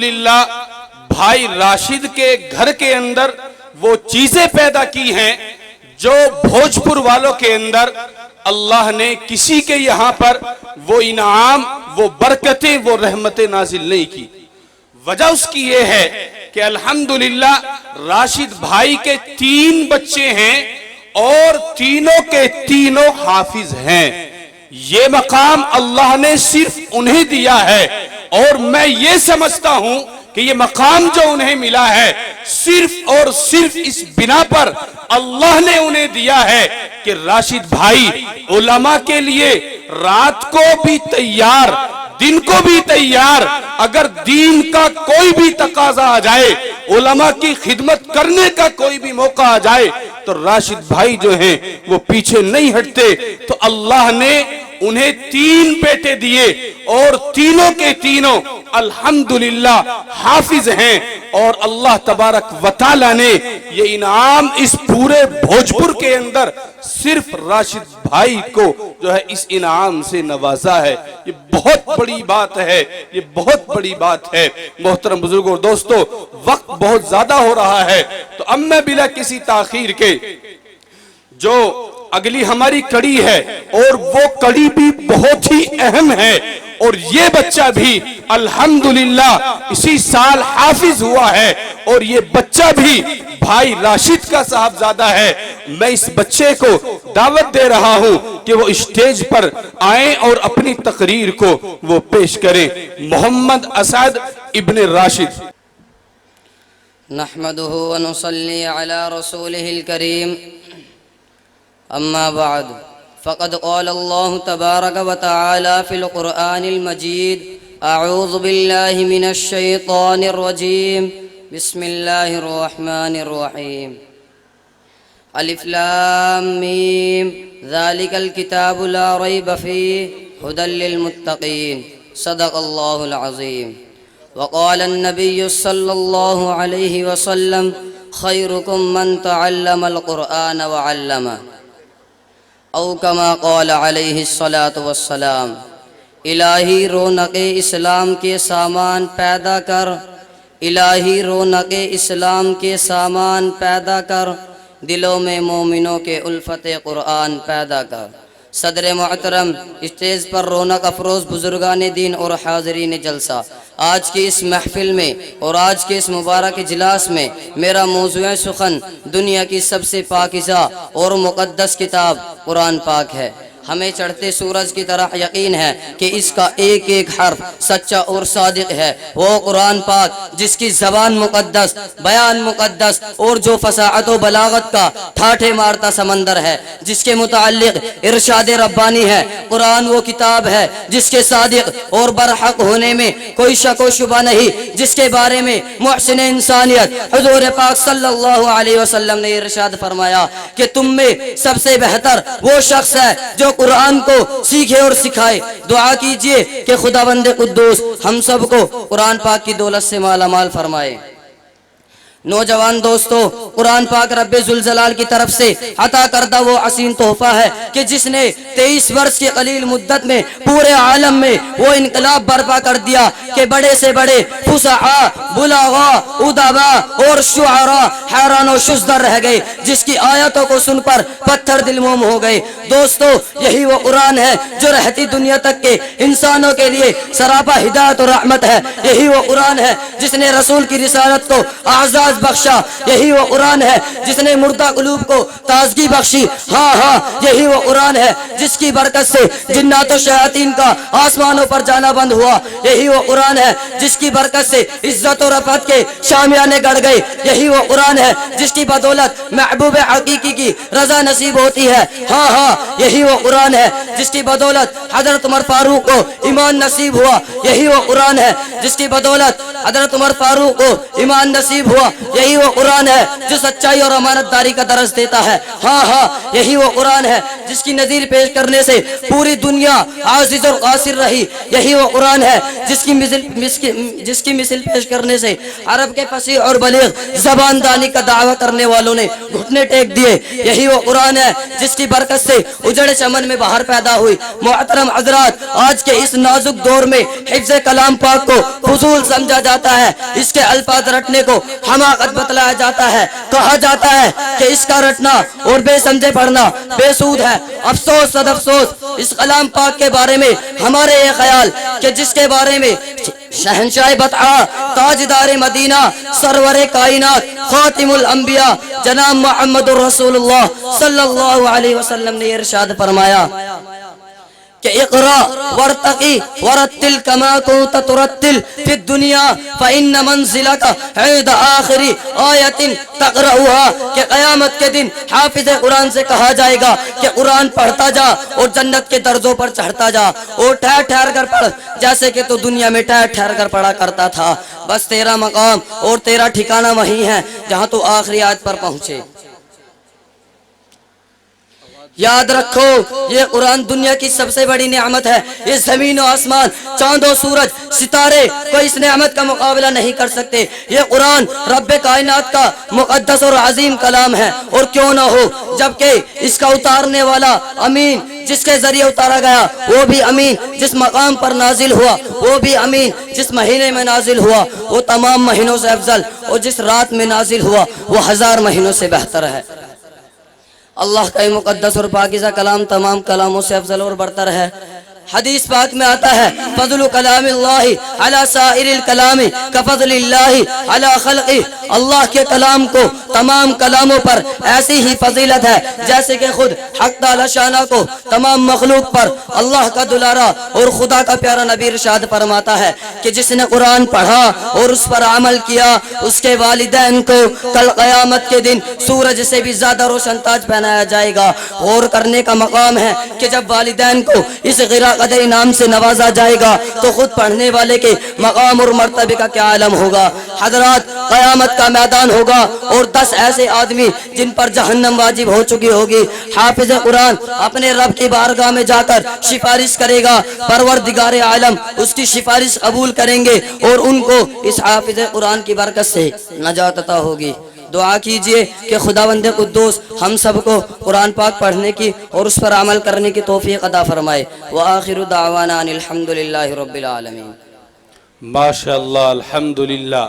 अल्हम्दुलिल्लाह भाई राशिद के घर के अंदर वो चीजें पैदा की हैं जो भोजपुर वालों के अंदर अल्लाह ने किसी के यहाँ पर वो इनाम, वो बरकतें, वो रहमतें नाजिल नहीं की। वजह उसकी ये है कि अल्हम्दुलिल्लाह राशिद भाई के 3 बच्चे हैं और तीनों के तीनों हाफिज हैं। ये मकाम अल्लाह ने सिर्फ उन्हें दिया है और मैं ये समझता हूं कि ये मकाम जो उन्हें मिला है सिर्फ और सिर्फ इस बिना पर अल्लाह ने उन्हें दिया है कि राशिद भाई उलमा के लिए रात को भी तैयार, दिन को भी तैयार, अगर दीन का कोई भी तकाजा आ जाए, उलमा की खिदमत करने का कोई भी मौका आ जाए तो राशिद भाई जो हैं वो पीछे नहीं हटते। तो अल्लाह ने उन्हें 3 बेटे दिए और तीनों के तीनों अल्हम्दुलिल्लाह हाफिज हैं और अल्लाह तबारक व तआला ने ये इनाम इस पूरे भोजपुर के अंदर सिर्फ राशिद भाई को जो है इस इनाम से नवाजा है। ये बहुत बड़ी बात है, ये बहुत बड़ी बात है। मोहतरम बुजुर्गों और दोस्तों, वक्त बहुत ज्यादा हो रहा है तो अब मैं बिना किसी ताखीर के जो अगली हमारी कड़ी है और वो कड़ी भी बहुत ही अहम है और ये बच्चा भी अल्हम्दुलिल्लाह इसी साल हाफिज हुआ है और ये बच्चा भी भाई राशिद का साहबजादा है। मैं इस बच्चे को दावत दे रहा हूं कि वो स्टेज पर आए और अपनी तकरीर को वो पेश करें। मोहम्मद असद इब्न राशिद। नहमदुहु व नुसल्ली अला रसूलिहिल करीम, अम्मा बाद, फ़क़द क़ाल अल्लाहु तबारक व तआला फ़िल क़ुरआनिल मजीद, अऊज़ु बिल्लाहि मिनश शैतानिर रजीम, बिस्मिल्लाहिर रहमानिर रहीम। अलिफ लाम मीम, ज़ालिकल किताबु ला रैब फ़ीहि हुदल लिल मुत्तक़ीन, सदक़ल्लाहुल अज़ीम। वक़ाल अन्नबिय्यु सल्लल्लाहु अलैहि वसल्लम, खैरुकुम मन तअल्लमल क़ुरआन व अल्लमह, औ कमा क़ाल अलैहिस्सलातु वस्सलाम। इलाही रौनक़े इस्लाम के सामान पैदा कर, इलाही रौनक़े इस्लाम के सामान पैदा कर, दिलों में मोमिनों के उल्फत क़ुरआन पैदा कर। सदर मोहतरम, स्टेज पर रौनक अफरोज़ बुजुर्गान दीन और हाज़रीन जलसा, आज की इस महफिल में और आज के इस मुबारक इजलास में मेरा मौज़ूए सुखन दुनिया की सबसे पाकीज़ा और मुक़द्दस किताब कुरान पाक है। हमें चढ़ते सूरज की तरह यकीन है कि इसका एक एक हर्फ सच्चा और सादिक है। वो कुरान पाक जिसकी ज़बान मुक़द्दस, बयान मुक़द्दस और जो फसाहत व बलागत का ठाठे मारता समंदर है, जिसके मुताल्लिक़ इरशाद रब्बानी है। कुरान वो किताब है जिसके सादिक और बरहक होने में कोई शक व शुबा नहीं, जिसके बारे में मुहसिन इंसानियत हुज़ूर पाक सल्लल्लाहु अलैहि वसल्लम ने इरशाद फरमाया कि तुम में सबसे बेहतर वो शख्स है जो कुरान को सीखे और सिखाए। दुआ कीजिए कि खुदावंद कुद्दूस हम सबको कुरान पाक की दौलत से माला माल फरमाए। नौजवान दोस्तों, कुरान पाक रब्बे जुल जलाल की तरफ से अता करदा वो असीम तोहफा है कि जिसने 23 वर्ष की कलील मुद्दत में पूरे आलम में वो इनकलाब बर्पा कर दिया कि बड़े से बड़े फुसहा, बुलागा, उदाबा और शुआरा हैरान और शुज़्दर रह गए, जिसकी आयतों को सुनकर पत्थर दिल मोम हो गए। दोस्तों, यही वो कुरान है जो रहती दुनिया तक के इंसानों के लिए सरापा हिदायत और रहमत है। यही वो कुरान है जिसने रसूल की रिसालत को आज़ाद बख्शा। यही वो कुरान है जिसने मुर्दा कुलूब को ताजगी बख्शी। हाँ हाँ, यही वो कुरान है जिसकी बरकत से जिन्नात और शयातीन का आसमानों पर जाना बंद हुआ। यही वो कुरान है जिसकी बरकत से इज्जत और रफ़त के शामियाने गड़ गए। यही वो कुरान है जिसकी बदौलत महबूब हकीकी की रजा नसीब होती है। हाँ हाँ, यही वो कुरान है जिसकी बदौलत हजरत उमर फारूक को ईमान नसीब हुआ। यही वो कुरान है जिसकी बदौलत हजरत उमर फारूक को ईमान नसीब हुआ। یہی وہ قرآن ہے جو سچائی اور امانت داری کا درس دیتا ہے۔ ہاں ہاں، یہی وہ قرآن ہے جس کی نظیر پیش کرنے سے پوری دنیا عاجز اور قاصر رہی۔ یہی وہ قرآن ہے جس کی مثل پیش کرنے سے عرب کے فصیح اور بلیغ زبان دانی کا دعویٰ کرنے والوں نے گھٹنے ٹیک دیے۔ یہی وہ قرآن ہے جس کی برکت سے اجڑے چمن میں بہار پیدا ہوئی۔ محترم حضرات، آج کے اس نازک دور میں حفظ کلام پاک کو فضول سمجھا جاتا ہے، اس کے الفاظ رٹنے کو حماقت بتلایا جاتا ہے، کہا جاتا ہے کہ اس کا رٹنا اور بے سمجھے پڑھنا بے سود ہے۔ افسوس صد افسوس، اس کلام پاک کے بارے میں ہمارے یہ خیال کہ جس کے بارے میں شہنشاہ بطحا، تاجدار مدینہ، سرور کائنات، خاتم الانبیاء جناب محمد الرسول اللہ صلی اللہ علیہ وسلم نے ارشاد فرمایا کہ اقرا ورتقی ورتل کما کنت ترتل فی الدنیا فإن منزلک عند آخر آیت تقرأها، کہ قیامت کے دن حافظ قرآن سے کہا جائے گا کہ قرآن پڑھتا جا اور جنت کے درجوں پر چڑھتا جا، اور ٹھہر ٹھہر کر پڑھ جیسے کہ تو دنیا میں ٹھہر ٹھہر کر پڑھا کرتا تھا۔ بس تیرا مقام اور تیرا ٹھکانہ وہی ہے جہاں تو آخری آیت پر پہنچے۔ یاد رکھو، یہ قرآن دنیا کی سب سے بڑی نعمت ہے۔ یہ زمین و آسمان، چاند و سورج، ستارے کوئی اس نعمت کا مقابلہ نہیں کر سکتے۔ یہ قرآن رب کائنات کا مقدس اور عظیم کلام ہے، اور کیوں نہ ہو، جبکہ اس کا اتارنے والا امین، جس کے ذریعے اتارا گیا وہ بھی امین، جس مقام پر نازل ہوا وہ بھی امین، جس مہینے میں نازل ہوا وہ تمام مہینوں سے افضل، اور جس رات میں نازل ہوا وہ 1000 مہینوں سے بہتر ہے۔ اللہ کا مقدس اور پاکیزہ کلام تمام کلاموں سے افضل اور برتر ہے۔ حدیث پاک میں آتا ہے، فضل کلام اللہ علی سائر الکلام کفضل اللہ علی خلقہ، اللہ کے کلام کو تمام کلاموں پر ایسی ہی فضیلت ہے جیسے کہ خود حق تعالی شانہ کو تمام مخلوق پر اللہ کا دلارا اور خدا کا پیارا نبی ارشاد فرماتا ہے کہ جس نے قرآن پڑھا اور اس پر عمل کیا، اس کے والدین کو کل قیامت کے دن سورج سے بھی زیادہ روشن تاج پہنایا جائے گا۔ غور کرنے کا مقام ہے کہ جب والدین کو اس غرا قدر انعام سے نوازا جائے گا تو خود پڑھنے والے کے مقام اور مرتبے کا کیا عالم ہوگا۔ حضرات، قیامت کا میدان ہوگا اور 10 ایسے آدمی جن پر جہنم واجب ہو چکی ہوگی، حافظ قرآن اپنے رب کی بارگاہ میں جا کر سفارش کرے گا، پروردگار عالم اس کی سفارش قبول کریں گے اور ان کو اس حافظ قرآن کی برکت سے نجات عطا ہوگی۔ دعا کیجئے کہ خداوند قدوس ہم سب کو قرآن پاک پڑھنے کی اور اس پر عمل کرنے کی توفیق عطا فرمائے۔ وآخر دعوانا ان الحمدللہ رب العالمین۔ ماشاءاللہ، الحمدللہ۔